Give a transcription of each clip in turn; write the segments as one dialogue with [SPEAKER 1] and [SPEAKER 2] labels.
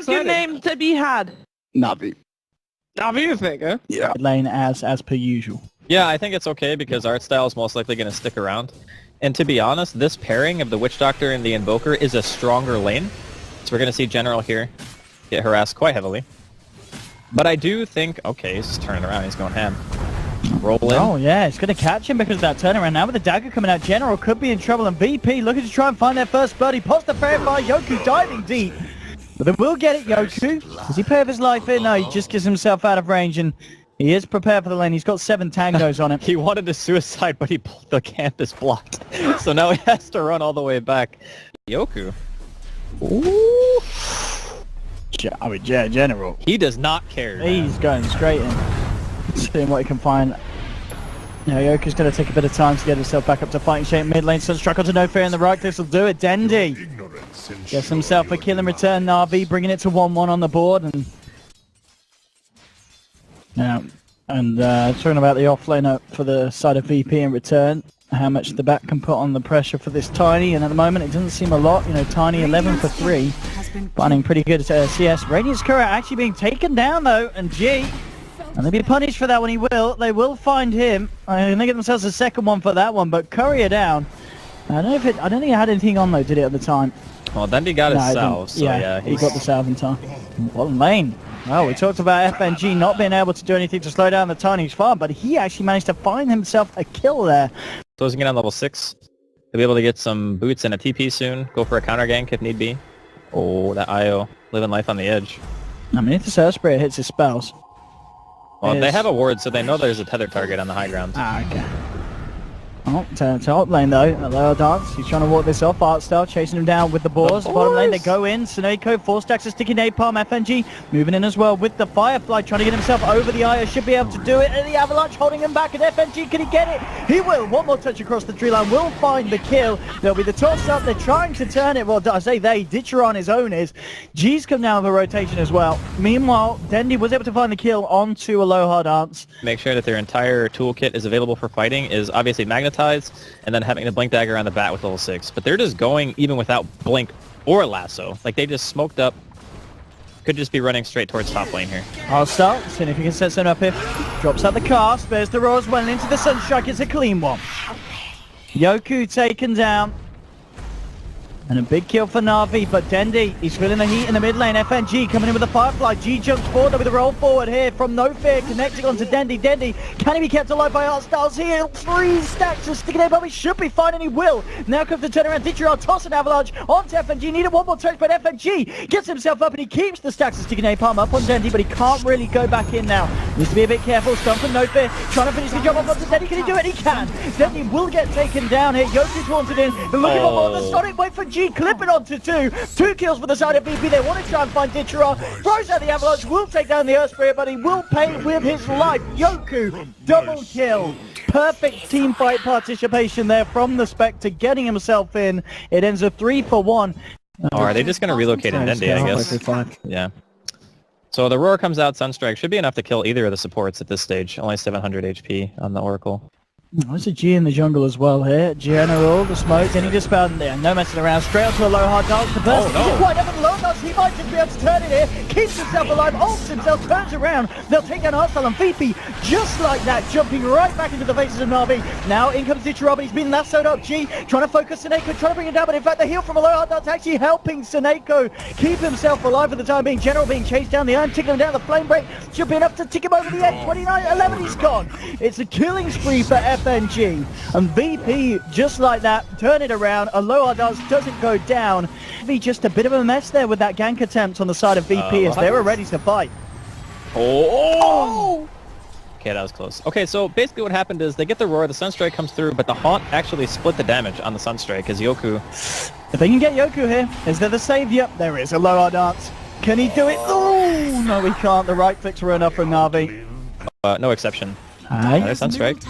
[SPEAKER 1] good name to be had.
[SPEAKER 2] NaVi.
[SPEAKER 1] NaVi, you think, eh?
[SPEAKER 2] Yeah.
[SPEAKER 3] Lane as per usual.
[SPEAKER 4] Yeah, I think it's okay because art style is most likely going to stick around. And to be honest, this pairing of the Witch Doctor and the Invoker is a stronger lane. So we're going to see General here get harassed quite heavily. But I do think... Okay, he's turning around. He's going ham. Roll in.
[SPEAKER 3] Oh, yeah. It's going to catch him because of that turnaround. Now with the dagger coming out, General could be in trouble. And VP looking to try and find their first birdie. Pops the fair by Yoku diving deep. But they will get it, Yoku. Does he pay with his life in? No, he just gets himself out of range and... He is prepared for the lane. He's got 7 tangos on him.
[SPEAKER 4] He wanted to suicide, but he pulled the campus blocked. So now he has to run all the way back. Yoku. Ooh.
[SPEAKER 3] General.
[SPEAKER 4] He does not care.
[SPEAKER 3] He's going straight in. Seeing what he can find. Now Yoku's going to take a bit of time to get himself back up to fighting shape. Mid lane, Sunstruck onto no fear in the right. This will do it. Dendi gets himself a kill in return. NaVi bringing it to 1-1 on the board. And talking about the offlaner for the side of VP in return, how much the back can put on the pressure for this Tiny, and at the moment it doesn't seem a lot. You know, Tiny 11 for 3, finding pretty good CS. Radiant's Courier actually being taken down though, and G, and they'll be punished for that when he will. They will find him. And they get themselves a second one for that one, but Courier down. I don't think it had anything on though, did it at the time?
[SPEAKER 4] Well, then he got his salve, so yeah,
[SPEAKER 3] he got the salve in time. What lane? Well, we talked about FNG not being able to do anything to slow down the Tiny's farm, but he actually managed to find himself a kill there.
[SPEAKER 4] Closing in on level 6. He'll be able to get some boots and a TP soon. Go for a counter gank if need be. Oh, that IO. Living life on the edge.
[SPEAKER 3] I mean, if the Surf Spirit hits his spells...
[SPEAKER 4] Well, they have a ward, so they know there's a tether target on the high ground.
[SPEAKER 3] Ah, okay. Oh, to top lane though, a lower dance. He's trying to walk this off. Artstyle chasing him down with the boars. Bottom lane they go in. Suneko, 4 stacks of sticky napalm. FNG moving in as well with the Firefly, trying to get himself over the Io. Should be able to do it. And the Avalanche holding him back. And FNG, can he get it? He will. One more touch across the tree line will find the kill. There'll be the toss up. They're trying to turn it. Well, I say they. Ditcher on his own is. G's come down with a rotation as well. Meanwhile, Dendi was able to find the kill onto Aloha Dance.
[SPEAKER 4] Make sure that their entire toolkit is available for fighting is obviously magnetized, and then having the blink dagger on the bat with level 6. But they're just going even without blink or lasso. Like they just smoked up. Could just be running straight towards top lane here.
[SPEAKER 3] I'll start, seeing if he can set something up here. Drops out the car, spares the Rose well into the Sunstrike. It's a clean one. Yoku taken down. And a big kill for NaVi, but Dendi, he's feeling the heat in the mid lane. FNG coming in with the Firefly. G jumps forward with a roll forward here from No Fear, connecting onto Dendi. Dendi, can he be kept alive by Artstyles here? 3 stacks of sticky napalm. He should be fine, and he will. Now comes the turnaround. Ditcher toss an Avalanche onto FNG. Needed one more touch, but FNG gets himself up, and he keeps the stacks of sticky napalm up on Dendi, but he can't really go back in now. Needs to be a bit careful. Stump from No Fear, trying to finish the job off onto Dendi. Can he do it? He can. Dendi will get taken down here. Yoku's wanted in. They're looking for more. The Sonic wait for G, clipping onto 2. 2 kills for the side of VP. They want to try and find Ditcher. Throws out the Avalanche, will take down the Earth Spirit, but he will pay with his life. Yoku, double kill. Perfect team fight participation there from the Spectre, getting himself in. It ends a 3-for-1.
[SPEAKER 4] Oh, are they just going to relocate in Dendi, I guess? Yeah. So the Roar comes out, Sunstrike. Should be enough to kill either of the supports at this stage. Only 700 HP on the Oracle.
[SPEAKER 3] There's a G in the jungle as well here. General, the smoke, and he just found there. No messing around. Straight onto a low hard dance. The burst.
[SPEAKER 4] Oh, no.
[SPEAKER 3] Quite up at the low dance. He might just be able to turn it here. Keeps himself alive. Ults himself. Turns around. They'll take down Artstyle and VP just like that. Jumping right back into the faces of NaVi. Now in comes Ditcher, but he's been lassoed up. G trying to focus Suneko. Trying to bring it down. But in fact, the heal from a low hard dance actually helping Suneko keep himself alive for the time being. General being chased down the iron. Ticking him down. The flame break. Should be enough to tick him over the edge. 29-11. He's gone. It's a killing spree for FNG. And VP, just like that, turn it around. Aloha doesn't go down. Just a bit of a mess there with that gank attempt on the side of VP as they were ready to fight.
[SPEAKER 4] Oh! Okay, that was close. Okay, so basically what happened is they get the Roar, the Sunstrike comes through, but the Haunt actually split the damage on the Sunstrike as Yoku...
[SPEAKER 3] If they can get Yoku here, is there the savior? There is. Aloha dance. Can he do it? Oh, no, he can't. The right clicks were enough from NaVi.
[SPEAKER 4] No exception.
[SPEAKER 3] Aye.
[SPEAKER 4] There's Sunstrike.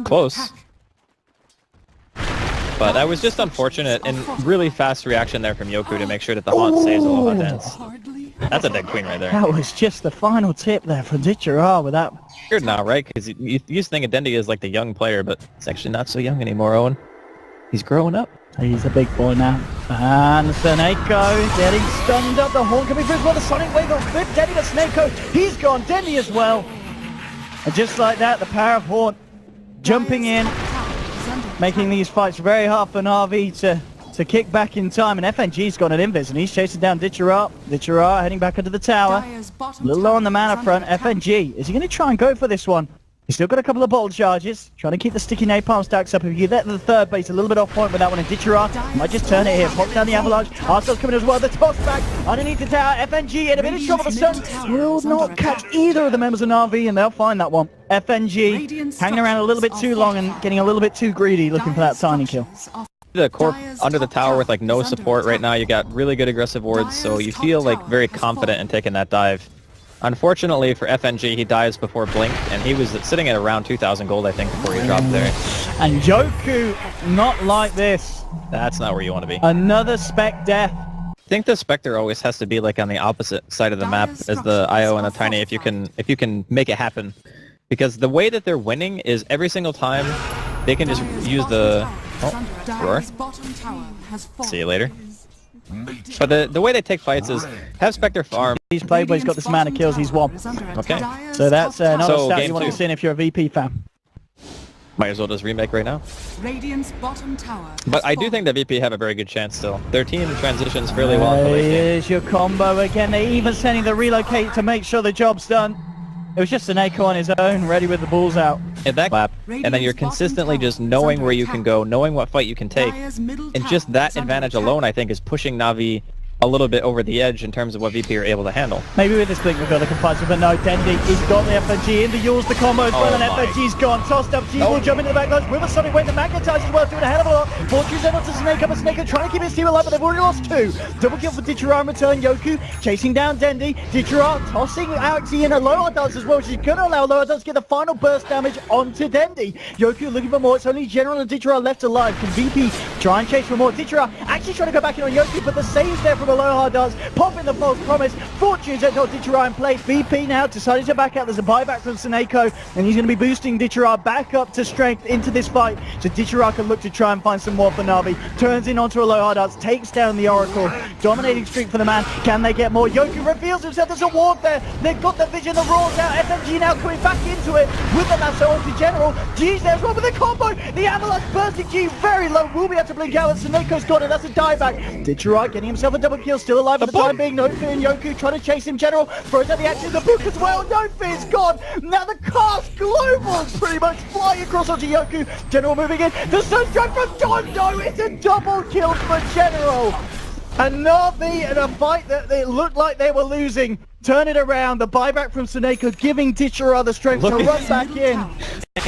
[SPEAKER 4] Close. But that was just unfortunate and really fast reaction there from Yoku to make sure that the Haunt saves Aloha Dance. That's a dead queen right there.
[SPEAKER 3] That was just the final tip there from Ditcher with that.
[SPEAKER 4] Weird now, right? Because you used to think Dendi is like the young player, but it's actually not so young anymore, Owen. He's growing up.
[SPEAKER 3] He's a big boy now. And Snakeo getting stunned up. The horn coming through as well. The Sonic Wave will flip Dendy to Snakeo. He's gone. Dendy as well. And just like that, the power of Horn jumping in, making these fights very hard for NaVi to kick back in time. And FNG's got an invis, and he's chasing down Ditchera. Ditchera heading back into the tower. A little low on the mana front. FNG, is he going to try and go for this one? He's still got a couple of bolt charges, trying to keep the sticky napalm stacks up. If you get to the third base, a little bit off point with that one, and Ditchera might just turn it here. Pops down the avalanche. Arsenal's coming as well. The toss back underneath the tower. FNG in a bit of trouble. The Sun will not catch either of the members of NaVi, and they'll find that one. FNG hanging around a little bit too long and getting a little bit too greedy, looking for that tiny kill.
[SPEAKER 4] The corp under the tower with like no support right now. You got really good aggressive wards, so you feel like very confident in taking that dive. Unfortunately for FNG, he dies before Blink, and he was sitting at around 2,000 gold, I think, before he dropped there.
[SPEAKER 3] And Yoku, not like this.
[SPEAKER 4] That's not where you want to be.
[SPEAKER 3] Another spec death.
[SPEAKER 4] I think the Spectre always has to be like on the opposite side of the map as the IO and the Tiny if you can make it happen. Because the way that they're winning is every single time they can just use the... Oh, roar. See you later. But the way they take fights is have Spectre farm.
[SPEAKER 3] He's played, but he's got this amount of kills, he's won.
[SPEAKER 4] Okay.
[SPEAKER 3] So that's not a stat you want to
[SPEAKER 4] two.
[SPEAKER 3] see if you're a VP fan.
[SPEAKER 4] Might as well just remake right now. But I do think that VP have a very good chance still. Their team transitions fairly well.
[SPEAKER 3] Here's your combo again. They're even sending the relocate to make sure the job's done. It was just Snakeo on his own, ready with the balls out.
[SPEAKER 4] And that clap, and then you're consistently just knowing where you can go, knowing what fight you can take, and just that advantage alone, I think, is pushing NaVi a little bit over the edge in terms of what VP are able to handle.
[SPEAKER 3] Maybe with this blink we've got to confide with, but no, Dendy, he's got the FNG in the Yules, the combo as well, and FNG's gone. Tossed up, G will jump into the back lines with a Sonic Wave, the Magnetize as well, doing a hell of a lot. Fortune's in onto Snakeo, but Snakeo trying to keep his team alive, but they've already lost two. Double kill for Ditchera in return. Yoku chasing down Dendy. Ditchera tossing out in a lower dance as well. She's going to allow lower dance to get the final burst damage onto Dendy. Yoku looking for more. It's only General and Ditchera left alive. Can VP try and chase for more? Ditchera actually trying to go back in on Yoku, but the save's there from a low hard dance. Popping the false promise. Fortune's at Ditchera in play. VP now decided to back out. There's a buyback from Snakeo, and he's going to be boosting Ditchera back up to strength into this fight. So Ditchera can look to try and find some more for NaVi. Turns in onto a low hard dance, takes down the Oracle. Dominating streak for the man. Can they get more? Yoku reveals himself. There's a ward there. They've got the vision. The roars out. FMG now coming back into it with the lasso onto General. G's there as well with the combo. The avalanche bursting G very low. Will be able to blink out, and Snakeo's got it. That's a dieback. Ditchera getting himself a double kill. Still alive at the time being. No Fear and Yoku trying to chase him. General throws out the action. The book as well. No Fear's gone. Now the cast globals pretty much flying across onto Yoku. General moving in. The Sunstrike from Dondo. It's a double kill for General. And NaVi in a fight that it looked like they were losing. Turn it around. The buyback from Snakeo giving Ditchera the strength to run back in.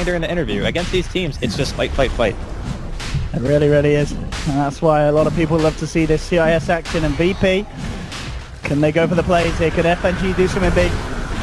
[SPEAKER 4] During the interview, against these teams, it's just fight, fight, fight.
[SPEAKER 3] It really, really is. And that's why a lot of people love to see this CIS action. And VP, can they go for the plays here? Can FNG do something big?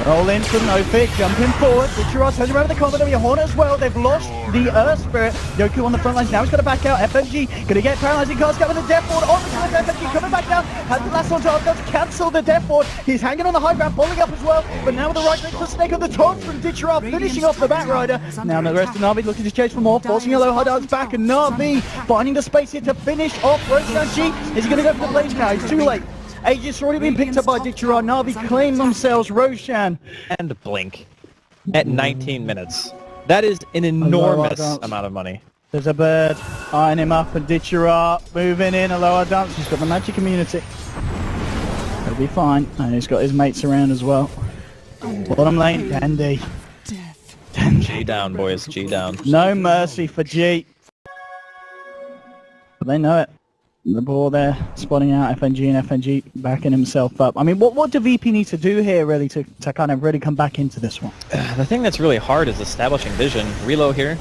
[SPEAKER 3] Roll in from NoFit, jumping forward. Ditchera turns around the combo. There'll be a horn as well. They've lost the Earth Spirit. Yoku on the front lines. Now he's got to back out. FNG going to get paralyzing cast with the Death Ward on the cliff. FNG coming back down. Has the last one to does cancel the Death Ward. He's hanging on the high ground, pulling up as well. But now with the right click for Snakeo, the taunt from Ditchera finishing off the Batrider. Now the rest of NaVi looking to chase for more, forcing a low hard dance back, and NaVi finding the space here to finish off Roshan G. Is he going to go for the blaze now? He's too late. Aegis already been picked up by Ditchera. NaVi claim themselves Roshan
[SPEAKER 4] and Blink at 19 minutes. That is an enormous amount of money.
[SPEAKER 3] There's a bird eyeing him up, and Ditchera moving in a lower dance. He's got the magic immunity. He'll be fine. And he's got his mates around as well. Bottom lane, Dandy.
[SPEAKER 4] G down, boys. G down.
[SPEAKER 3] No mercy for G. But they know it. The ball there, spotting out FNG, and FNG backing himself up. I mean, what do VP need to do here, really, to kind of really come back into this one?
[SPEAKER 4] The thing that's really hard is establishing vision. Reload here.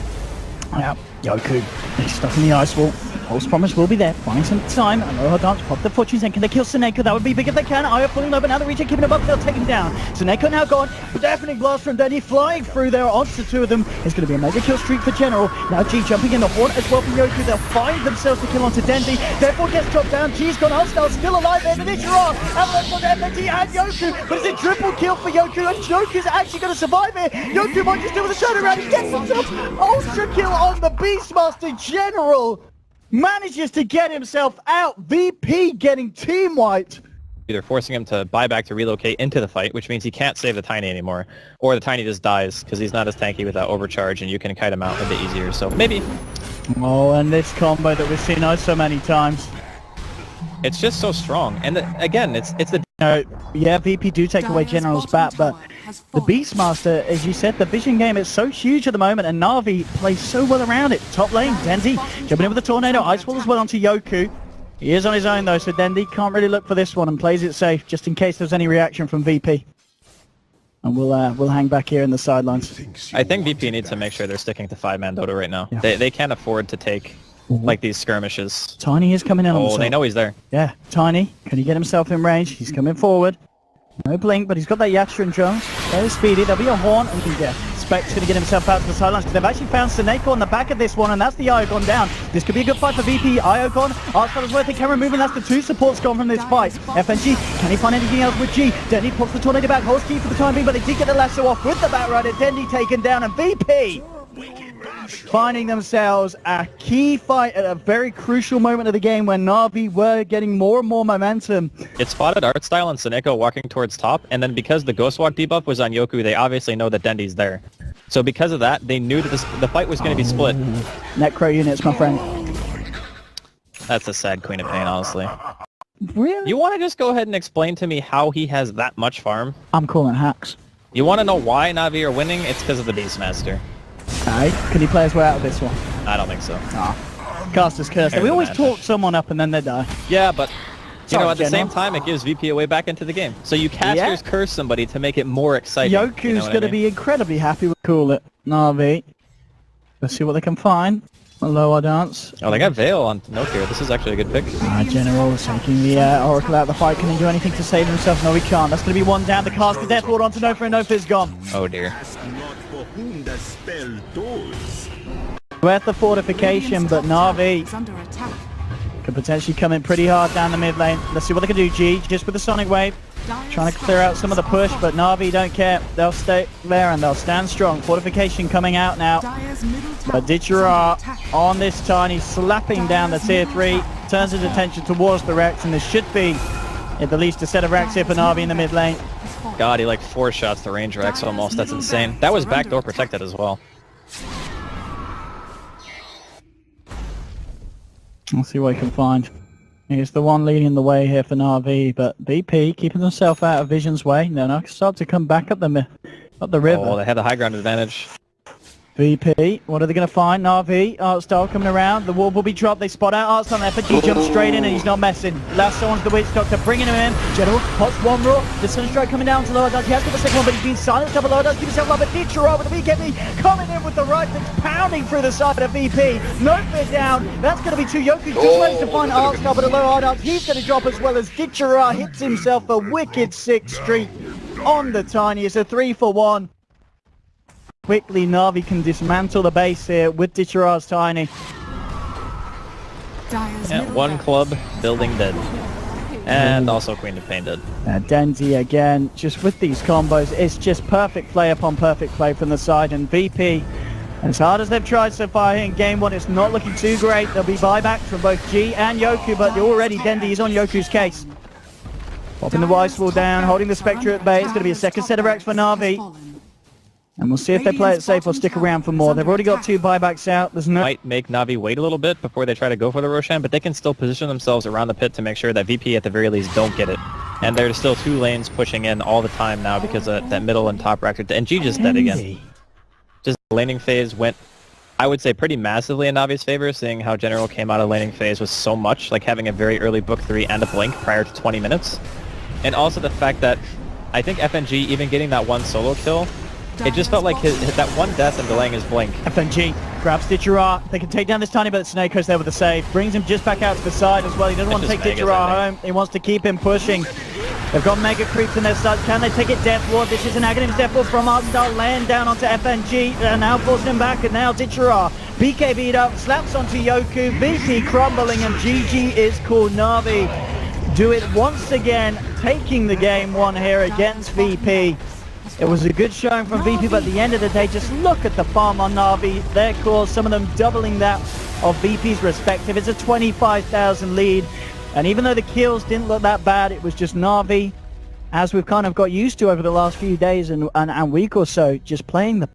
[SPEAKER 3] Yeah, Yoku, he's stuck in the ice wall. False promise will be there, buying some time. A low dance, pop the fortunes, and can they kill Snakeo? That would be big if they can. Aya pulling low, but now the region keeping him up, they'll take him down. Snakeo now gone. Deafening blast from Denny flying through there onto two of them. It's going to be a mega kill streak for General. Now G jumping in the horn as well from Yoku. They'll find themselves to kill onto Dendy. Therefore gets chopped down. G's gone. Hostile still alive there. Ditchera. Avalanche on FNG and Yoku. But it's a triple kill for Yoku, and Yoku's actually going to survive here. Yoku might just do with a turnaround. He gets himself ultra kill on the Beastmaster General. manages to get himself out. VP getting team wiped.
[SPEAKER 4] Either forcing him to buy back to relocate into the fight, which means he can't save the Tiny anymore, or the Tiny just dies because he's not as tanky with that overcharge and you can kite him out a bit easier. So maybe.
[SPEAKER 3] Oh, and this combo that we've seen so many times.
[SPEAKER 4] It's just so strong. And again, it's the...
[SPEAKER 3] Yeah, VP do take away General's bat, but the Beastmaster, as you said, the vision game is so huge at the moment, and Na'Vi plays so well around it. Top lane, Dendy jumping in with the Tornado. Icewall as well onto Yoku. He is on his own though, so Dendy can't really look for this one and plays it safe, just in case there's any reaction from VP. And we'll hang back here in the sidelines.
[SPEAKER 4] I think VP needs to make sure they're sticking to 5-man Dota right now.
[SPEAKER 3] Yeah.
[SPEAKER 4] They can't afford to take like these skirmishes.
[SPEAKER 3] Tiny is coming in on the
[SPEAKER 4] Oh, they know he's there.
[SPEAKER 3] Yeah, Tiny, can he get himself in range? He's coming forward. No blink, but he's got that Yasha and Jones. Very speedy. There'll be a horn, and Spec's going to get himself out to the sidelines because they've actually found Seneko on the back of this one, and that's the Iogon down. This could be a good fight for VP. Iogon, Archspell is worth the camera moving. That's the two supports gone from this fight. FNG, can he find anything else with G? Dendy pops the Tornado back, holds key for the time being, but they did get the lasso off with the Batrider. Dendy taken down, and VP finding themselves a key fight at a very crucial moment of the game when Na'Vi were getting more and more momentum.
[SPEAKER 4] It spotted Artstyle and Seneko walking towards top, and then because the Ghost Walk debuff was on Yoku, they obviously know that Dendy's there. So because of that, they knew that the fight was going to be split.
[SPEAKER 3] Necro units, my friend.
[SPEAKER 4] That's a sad Queen of Pain, honestly.
[SPEAKER 3] Really?
[SPEAKER 4] You want to just go ahead and explain to me how he has that much farm?
[SPEAKER 3] I'm calling hacks.
[SPEAKER 4] You want to know why Na'Vi are winning? It's because of the Beastmaster.
[SPEAKER 3] Okay, can he play his way out of this one?
[SPEAKER 4] I don't think so.
[SPEAKER 3] Caster's curse. We always talk someone up and then they die.
[SPEAKER 4] Yeah, but you know, at the
[SPEAKER 3] General.
[SPEAKER 4] same time, it gives VP a way back into the game. So you casters curse somebody to make it more exciting.
[SPEAKER 3] Yoku's
[SPEAKER 4] you know
[SPEAKER 3] going to be incredibly happy with Cool It. Na'Vi. Let's see what they can find. A lower dance.
[SPEAKER 4] Oh, they got Veil on Note here. This is actually a good pick.
[SPEAKER 3] General is taking the Oracle out of the fight. Can he do anything to save himself? No, he can't. That's going to be one down. The caster Death Ward onto Nofa, and Nofa's gone.
[SPEAKER 4] Oh dear.
[SPEAKER 3] Worth the fortification, but Na'Vi could potentially come in pretty hard down the mid lane. Let's see what they can do. G, just with the Sonic Wave. Trying to clear out some of the push, but Na'Vi don't care. They'll stay there and they'll stand strong. Fortification coming out now. But Ditchera on this Tiny, slapping down the tier 3. Turns his attention towards the Rex, and there should be at the least a set of Rex here for Na'Vi in the mid lane.
[SPEAKER 4] God, he like 4 shots to range Rex almost. That's insane. That was backdoor protected as well.
[SPEAKER 3] We'll see what he can find. He's the one leading the way here for Na'Vi, but BP keeping himself out of Vision's way. No, start to come back up the river.
[SPEAKER 4] Oh, they have the high ground advantage.
[SPEAKER 3] VP, what are they going to find? Na'Vi, Artstyle coming around. The wall will be dropped. They spot out Artstyle. FNG jumps straight in and he's not messing. Lasso onto the Witch Doctor, bringing him in. General pots one raw. The Sunstrike coming down to lower dodge. He has got the second one, but he's been silenced up a lower dodge. Keep himself up. But Ditchera with the BKB coming in with the right fix, pounding through the side of VP. No fit down. That's going to be 2. Yoku just waits to find Artstyle, but a low hard dodge. He's going to drop as well as Ditchera hits himself a wicked 6th streak on the Tiny. It's a 3-for-1. Quickly, Na'Vi can dismantle the base here with Ditchera's Tiny.
[SPEAKER 4] Yeah, one club, building dead. And also Queen of Pain dead.
[SPEAKER 3] Denzi again, just with these combos, it's just perfect play upon perfect play from the side. And VP, as hard as they've tried so far in game 1, it's not looking too great. There'll be buybacks from both G and Yoku, but already Dendy is on Yoku's case. Popping the Ice Wall down, holding the Spectre at bay. It's going to be a second set of Rex for Na'Vi. And we'll see if they play it safe or stick around for more. They've already got 2 buybacks out. There's no...
[SPEAKER 4] Might make Na'Vi wait a little bit before they try to go for the Roshan, but they can still position themselves around the pit to make sure that VP at the very least don't get it. And there's still 2 lanes pushing in all the time now because of that middle and top reactor. And G just dead again. Just the laning phase went, I would say, pretty massively in Na'Vi's favor, seeing how General came out of laning phase with so much, like having a very early book 3 and a blink prior to 20 minutes. And also the fact that I think FNG even getting that 1 solo kill, it just felt like that 1 death and delaying his blink.
[SPEAKER 3] FNG grabs Ditchera. They can take down this Tiny, but Snakeho's there with the save. Brings him just back out to the side as well. He doesn't want to take Ditchera home. He wants to keep him pushing. They've got Mega Creeps in their sides. Can they take it Death Ward? This is an Aghanim's Death Ward from Artstyle, laying down onto FNG. And now forcing him back, and now Ditchera. BKB'd up, slaps onto Yoku. VP crumbling, and GG is cool. Na'Vi do it once again, taking the game 1 here against VP. It was a good showing from VP, but at the end of the day, just look at the farm on Na'Vi. Their cores, some of them doubling that of VP's respective. It's a 25,000 lead. And even though the kills didn't look that bad, it was just NaVi, as we've kind of got used to over the last few days and week or so, just playing the